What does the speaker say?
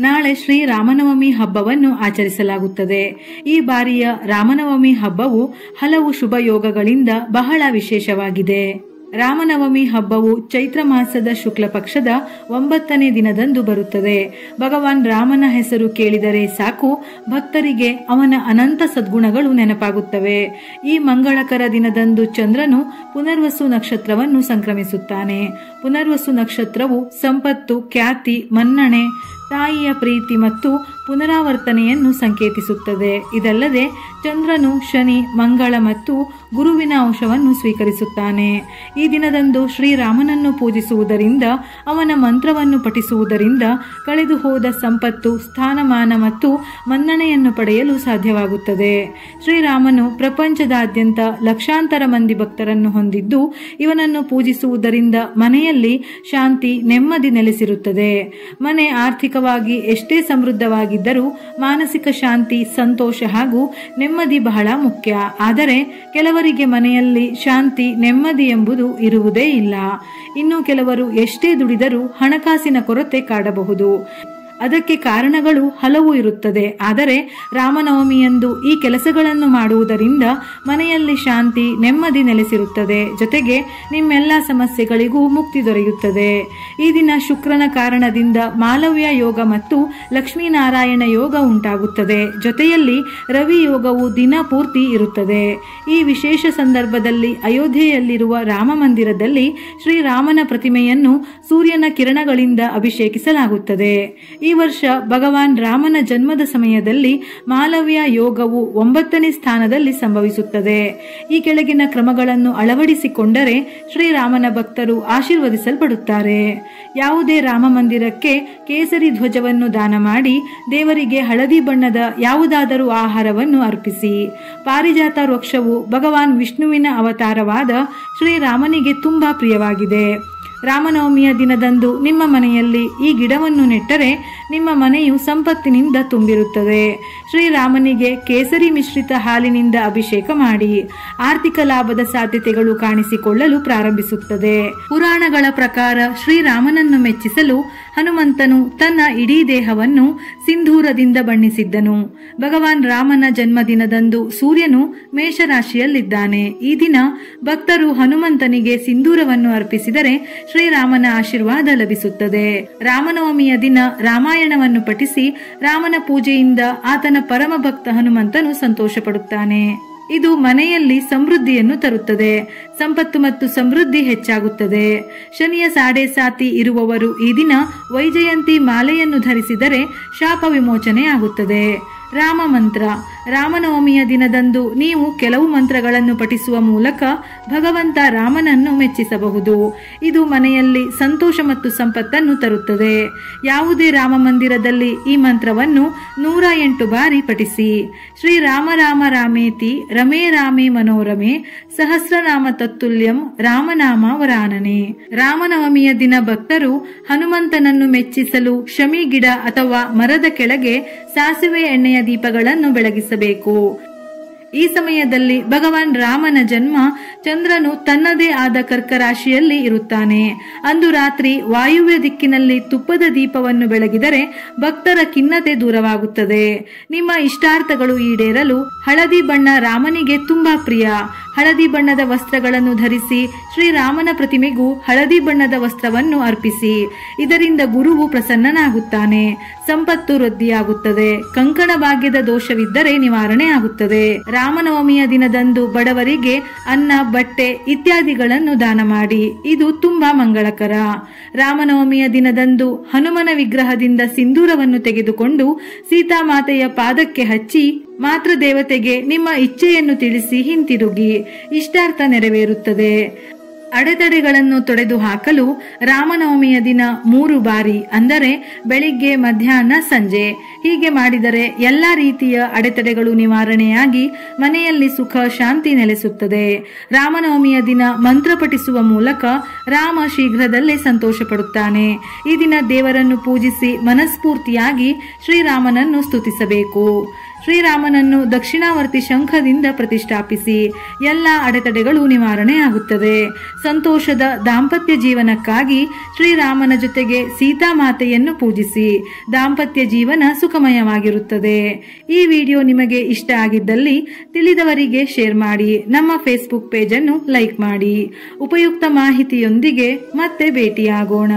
ನಾಳೆ ಶ್ರೀ ರಾಮನವಮಿ ಹಬ್ಬವನ್ನು ಆಚರಿಸಲಾಗುತ್ತದೆ. ಈ ಬಾರಿಯ ರಾಮನವಮಿ ಹಬ್ಬವು ಹಲವು ಶುಭ ಯೋಗಗಳಿಂದ ಬಹಳ ವಿಶೇಷವಾಗಿದೆ. ರಾಮನವಮಿ ಹಬ್ಬವು ಚೈತ್ರ ಮಾಸದ ಶುಕ್ಲ ಪಕ್ಷದ 9ನೇ ದಿನದಂದು ಬರುತ್ತದೆ. ಭಗವಾನ್ ರಾಮನ ಹೆಸರು ಕೇಳಿದರೆ ಸಾಕು, ಭಕ್ತರಿಗೆ ಅವನ ಅನಂತ ಸದ್ಗುಣಗಳು ನೆನಪಾಗುತ್ತವೆ. ಈ ಮಂಗಳಕರ ದಿನದಂದು ಚಂದ್ರನು ಪುನರ್ವಸು ನಕ್ಷತ್ರವನ್ನು ಸಂಕ್ರಮಿಸುತ್ತಾನೆ. ಪುನರ್ವಸು ನಕ್ಷತ್ರವು ಸಂಪತ್ತು, ಖ್ಯಾತಿ, ಮನ್ನಣೆ, ತಾಯಿಯ ಪ್ರೀತಿ ಮತ್ತು ಪುನರಾವರ್ತನೆಯನ್ನು ಸಂಕೇತಿಸುತ್ತದೆ. ಇದಲ್ಲದೆ ಚಂದ್ರನು ಶನಿ, ಮಂಗಳ ಮತ್ತು ಗುರುವಿನ ಅಂಶವನ್ನು ಸ್ವೀಕರಿಸುತ್ತಾನೆ. ಈ ದಿನದಂದು ಶ್ರೀರಾಮನನ್ನು ಪೂಜಿಸುವುದರಿಂದ, ಅವನ ಮಂತ್ರವನ್ನು ಪಠಿಸುವುದರಿಂದ ಕಳೆದು ಹೋದ ಸಂಪತ್ತು, ಸ್ಥಾನಮಾನ ಮತ್ತು ಮನ್ನಣೆಯನ್ನು ಪಡೆಯಲು ಸಾಧ್ಯವಾಗುತ್ತದೆ. ಶ್ರೀರಾಮನು ಪ್ರಪಂಚದಾದ್ಯಂತ ಲಕ್ಷಾಂತರ ಮಂದಿ ಭಕ್ತರನ್ನು ಹೊಂದಿದ್ದು, ಇವನನ್ನು ಪೂಜಿಸುವುದರಿಂದ ಮನೆಯಲ್ಲಿ ಶಾಂತಿ, ನೆಮ್ಮದಿ ನೆಲೆಸಿರುತ್ತದೆ. ಮನೆ ಆರ್ಥಿಕವಾಗಿ ಎಷ್ಟೇ ಸಮೃದ್ಧವಾಗಿದ್ದರೂ ಮಾನಸಿಕ ಶಾಂತಿ, ಸಂತೋಷ ಹಾಗೂ ನೆಮ್ಮದಿ ಬಹಳ ಮುಖ್ಯ. ಆದರೆ ಕೆಲವರಿಗೆ ಮನೆಯಲ್ಲಿ ಶಾಂತಿ, ನೆಮ್ಮದಿ ಎಂಬುದು ಇರುವುದೇ ಇಲ್ಲ. ಇನ್ನು ಕೆಲವರು ಎಷ್ಟೇ ದುಡಿದರೂ ಹಣಕಾಸಿನ ಕೊರತೆ ಕಾಡಬಹುದು. ಅದಕ್ಕೆ ಕಾರಣಗಳು ಹಲವು ಇರುತ್ತದೆ. ಆದರೆ ರಾಮನವಮಿಯಂದು ಈ ಕೆಲಸಗಳನ್ನು ಮಾಡುವುದರಿಂದ ಮನೆಯಲ್ಲಿ ಶಾಂತಿ, ನೆಮ್ಮದಿ ನೆಲೆಸಿರುತ್ತದೆ. ಜೊತೆಗೆ ನಿಮ್ಮೆಲ್ಲ ಸಮಸ್ಯೆಗಳಿಗೂ ಮುಕ್ತಿ ದೊರೆಯುತ್ತದೆ. ಈ ದಿನ ಶುಕ್ರನ ಕಾರಣದಿಂದ ಮಾಲವ್ಯ ಯೋಗ ಮತ್ತು ಲಕ್ಷ್ಮೀನಾರಾಯಣ ಯೋಗ ಉಂಟಾಗುತ್ತದೆ. ಜೊತೆಯಲ್ಲಿ ರವಿ ಯೋಗವು ದಿನ ಪೂರ್ತಿ ಇರುತ್ತದೆ. ಈ ವಿಶೇಷ ಸಂದರ್ಭದಲ್ಲಿ ಅಯೋಧ್ಯೆಯಲ್ಲಿರುವ ರಾಮ ಮಂದಿರದಲ್ಲಿ ಶ್ರೀರಾಮನ ಪ್ರತಿಮೆಯನ್ನು ಸೂರ್ಯನ ಕಿರಣಗಳಿಂದ ಅಭಿಷೇಕಿಸಲಾಗುತ್ತದೆ. ಈ ವರ್ಷ ಭಗವಾನ್ ರಾಮನ ಜನ್ಮದ ಸಮಯದಲ್ಲಿ ಮಾಲವ್ಯ ಯೋಗವು 9ನೇ ಸ್ಥಾನದಲ್ಲಿ ಸಂಭವಿಸುತ್ತದೆ. ಈ ಕೆಳಗಿನ ಕ್ರಮಗಳನ್ನು ಅಳವಡಿಸಿಕೊಂಡರೆ ಶ್ರೀರಾಮನ ಭಕ್ತರು ಆಶೀರ್ವದಿಸಲ್ಪಡುತ್ತಾರೆ. ಯಾವುದೇ ರಾಮ ಮಂದಿರಕ್ಕೆ ಕೇಸರಿ ಧ್ವಜವನ್ನು ದಾನ ಮಾಡಿ, ದೇವರಿಗೆ ಹಳದಿ ಬಣ್ಣದ ಯಾವುದಾದರೂ ಆಹಾರವನ್ನು ಅರ್ಪಿಸಿ. ಪಾರಿಜಾತ ವೃಕ್ಷವು ಭಗವಾನ್ ವಿಷ್ಣುವಿನ ಅವತಾರವಾದ ಶ್ರೀರಾಮನಿಗೆ ತುಂಬಾ ಪ್ರಿಯವಾಗಿದೆ. ರಾಮನವಮಿಯ ದಿನದಂದು ನಿಮ್ಮ ಮನೆಯಲ್ಲಿ ಈ ಗಿಡವನ್ನು ನೆಟ್ಟರೆ ನಿಮ್ಮ ಮನೆಯು ಸಂಪತ್ತಿನಿಂದ ತುಂಬಿರುತ್ತದೆ. ಶ್ರೀರಾಮನಿಗೆ ಕೇಸರಿ ಮಿಶ್ರಿತ ಹಾಲಿನಿಂದ ಅಭಿಷೇಕ ಮಾಡಿ. ಆರ್ಥಿಕ ಲಾಭದ ಸಾಧ್ಯತೆಗಳು ಕಾಣಿಸಿಕೊಳ್ಳಲು ಪ್ರಾರಂಭಿಸುತ್ತದೆ. ಪುರಾಣಗಳ ಪ್ರಕಾರ ಶ್ರೀರಾಮನನ್ನು ಮೆಚ್ಚಿಸಲು ಹನುಮಂತನು ತನ್ನ ಇಡೀ ದೇಹವನ್ನು ಸಿಂಧೂರದಿಂದ ಬಣ್ಣಿಸಿದ್ದನು. ಭಗವಾನ್ ರಾಮನ ಜನ್ಮದಿನದಂದು ಸೂರ್ಯನು ಮೇಷರಾಶಿಯಲ್ಲಿದ್ದಾನೆ. ಈ ದಿನ ಭಕ್ತರು ಹನುಮಂತನಿಗೆ ಸಿಂಧೂರವನ್ನು ಅರ್ಪಿಸಿದರೆ ಶ್ರೀರಾಮನ ಆಶೀರ್ವಾದ ಲಭಿಸುತ್ತದೆ. ರಾಮನವಮಿಯ ದಿನ ರಾಮಾಯಣವನ್ನು ಪಠಿಸಿ ರಾಮನ ಪೂಜೆಯಿಂದ ಆತನ ಪರಮ ಭಕ್ತ ಹನುಮಂತನು ಸಂತೋಷ ಪಡುತ್ತಾನೆ. ಇದು ಮನೆಯಲ್ಲಿ ಸಮೃದ್ಧಿಯನ್ನು ತರುತ್ತದೆ. ಸಂಪತ್ತು ಮತ್ತು ಸಮೃದ್ಧಿ ಹೆಚ್ಚಾಗುತ್ತದೆ. ಶನಿಯ ಸಾಡೆ ಸಾತಿ ಇರುವವರು ಈ ದಿನ ವೈಜಯಂತಿ ಮಾಲೆಯನ್ನು ಧರಿಸಿದರೆ ಶಾಪ ವಿಮೋಚನೆ ಆಗುತ್ತದೆ. ರಾಮ ಮಂತ್ರ. ರಾಮನವಮಿಯ ದಿನದಂದು ನೀವು ಕೆಲವು ಮಂತ್ರಗಳನ್ನು ಪಠಿಸುವ ಮೂಲಕ ಭಗವಂತ ರಾಮನನ್ನು ಮೆಚ್ಚಿಸಬಹುದು. ಇದು ಮನೆಯಲ್ಲಿ ಸಂತೋಷ ಮತ್ತು ಸಂಪತ್ತನ್ನು ತರುತ್ತದೆ. ಯಾವುದೇ ರಾಮ ಮಂದಿರದಲ್ಲಿ ಈ ಮಂತ್ರವನ್ನು 108 ಬಾರಿ ಪಠಿಸಿ. ಶ್ರೀ ರಾಮ ರಾಮ ರಾಮೇತಿ ರಮೇ ರಾಮೇ ಮನೋರಮೆ ಸಹಸ್ರನಾಮ ತತ್ತುಲ್ಯಂ ರಾಮನಾಮ ವರಾನನೆ. ರಾಮನವಮಿಯ ದಿನ ಭಕ್ತರು ಹನುಮಂತನನ್ನು ಮೆಚ್ಚಿಸಲು ಶಮಿ ಗಿಡ ಅಥವಾ ಮರದ ಕೆಳಗೆ ಸಾಸಿವೆ ಎಣ್ಣೆಯ ದೀಪಗಳನ್ನು ಬೆಳಗಿಸಬೇಕು. ಈ ಸಮಯದಲ್ಲಿ ಭಗವಾನ್ ರಾಮನ ಜನ್ಮ ಚಂದ್ರನು ತನ್ನದೇ ಆದ ಕರ್ಕ ರಾಶಿಯಲ್ಲಿ ಇರುತ್ತಾನೆ. ಅಂದು ರಾತ್ರಿ ವಾಯುವ್ಯ ದಿಕ್ಕಿನಲ್ಲಿ ತುಪ್ಪದ ದೀಪವನ್ನು ಬೆಳಗಿದರೆ ಭಕ್ತರ ಖಿನ್ನತೆ ದೂರವಾಗುತ್ತದೆ. ನಿಮ್ಮ ಇಷ್ಟಾರ್ಥಗಳು ಈಡೇರಲು ಹಳದಿ ಬಣ್ಣ ರಾಮನಿಗೆ ತುಂಬಾ ಪ್ರಿಯ. ಹಳದಿ ಬಣ್ಣದ ವಸ್ತ್ರಗಳನ್ನು ಧರಿಸಿ ಶ್ರೀರಾಮನ ಪ್ರತಿಮೆಗೂ ಹಳದಿ ಬಣ್ಣದ ವಸ್ತ್ರವನ್ನು ಅರ್ಪಿಸಿ. ಇದರಿಂದ ಗುರುವು ಪ್ರಸನ್ನನಾಗುತ್ತಾನೆ. ಸಂಪತ್ತು ವೃದ್ಧಿಯಾಗುತ್ತದೆ. ಕಂಕಣ ಭಾಗ್ಯದ ದೋಷವಿದ್ದರೆ ನಿವಾರಣೆ ಆಗುತ್ತದೆ. ರಾಮನವಮಿಯ ದಿನದಂದು ಬಡವರಿಗೆ ಅನ್ನ, ಬಟ್ಟೆ ಇತ್ಯಾದಿಗಳನ್ನು ದಾನ ಮಾಡಿ. ಇದು ತುಂಬಾ ಮಂಗಳಕರ. ರಾಮನವಮಿಯ ದಿನದಂದು ಹನುಮನ ವಿಗ್ರಹದಿಂದ ಸಿಂಧೂರವನ್ನು ತೆಗೆದುಕೊಂಡು ಸೀತಾಮಾತೆಯ ಪಾದಕ್ಕೆ ಹಚ್ಚಿ ಮಾತೃ ದೇವತೆಗೆ ನಿಮ್ಮ ಇಚ್ಛೆಯನ್ನು ತಿಳಿಸಿ ಹಿಂತಿರುಗಿ. ಇಷ್ಟಾರ್ಥ ನೆರವೇರುತ್ತದೆ. ಅಡೆತಡೆಗಳನ್ನು ತೊಡೆದು ಹಾಕಲು ರಾಮನವಮಿಯ ದಿನ 3 ಬಾರಿ, ಅಂದರೆ ಬೆಳಿಗ್ಗೆ, ಮಧ್ಯಾಹ್ನ, ಸಂಜೆ ಹೀಗೆ ಮಾಡಿದರೆ ಎಲ್ಲಾ ರೀತಿಯ ಅಡೆತಡೆಗಳು ನಿವಾರಣೆಯಾಗಿ ಮನೆಯಲ್ಲಿ ಸುಖ ಶಾಂತಿ ನೆಲೆಸುತ್ತದೆ. ರಾಮನವಮಿಯ ದಿನ ಮಂತ್ರ ಪಠಿಸುವ ಮೂಲಕ ರಾಮ ಶೀಘ್ರದಲ್ಲೇ ಸಂತೋಷ ಪಡುತ್ತಾನೆ. ಈ ದಿನ ದೇವರನ್ನು ಪೂಜಿಸಿ ಮನಸ್ಫೂರ್ತಿಯಾಗಿ ಶ್ರೀರಾಮನನ್ನು ಸ್ತುತಿಸಬೇಕು. ಶ್ರೀರಾಮನನ್ನು ದಕ್ಷಿಣಾವರ್ತಿ ಶಂಖದಿಂದ ಪ್ರತಿಷ್ಠಾಪಿಸಿ ಎಲ್ಲ ಅಡೆತಡೆಗಳು ನಿವಾರಣೆಯಾಗುತ್ತದೆ. ಸಂತೋಷದ ದಾಂಪತ್ಯ ಜೀವನಕ್ಕಾಗಿ ಶ್ರೀರಾಮನ ಜೊತೆಗೆ ಸೀತಾಮಾತೆಯನ್ನು ಪೂಜಿಸಿ ದಾಂಪತ್ಯ ಜೀವನ ಸುಖಮಯವಾಗಿರುತ್ತದೆ. ಈ ವಿಡಿಯೋ ನಿಮಗೆ ಇಷ್ಟ ಆಗಿದ್ದಲ್ಲಿ ತಿಳಿದವರಿಗೆ ಶೇರ್ ಮಾಡಿ, ನಮ್ಮ ಫೇಸ್ಬುಕ್ ಪೇಜ್ ಅನ್ನು ಲೈಕ್ ಮಾಡಿ. ಉಪಯುಕ್ತ ಮಾಹಿತಿಯೊಂದಿಗೆ ಮತ್ತೆ ಭೇಟಿಯಾಗೋಣ.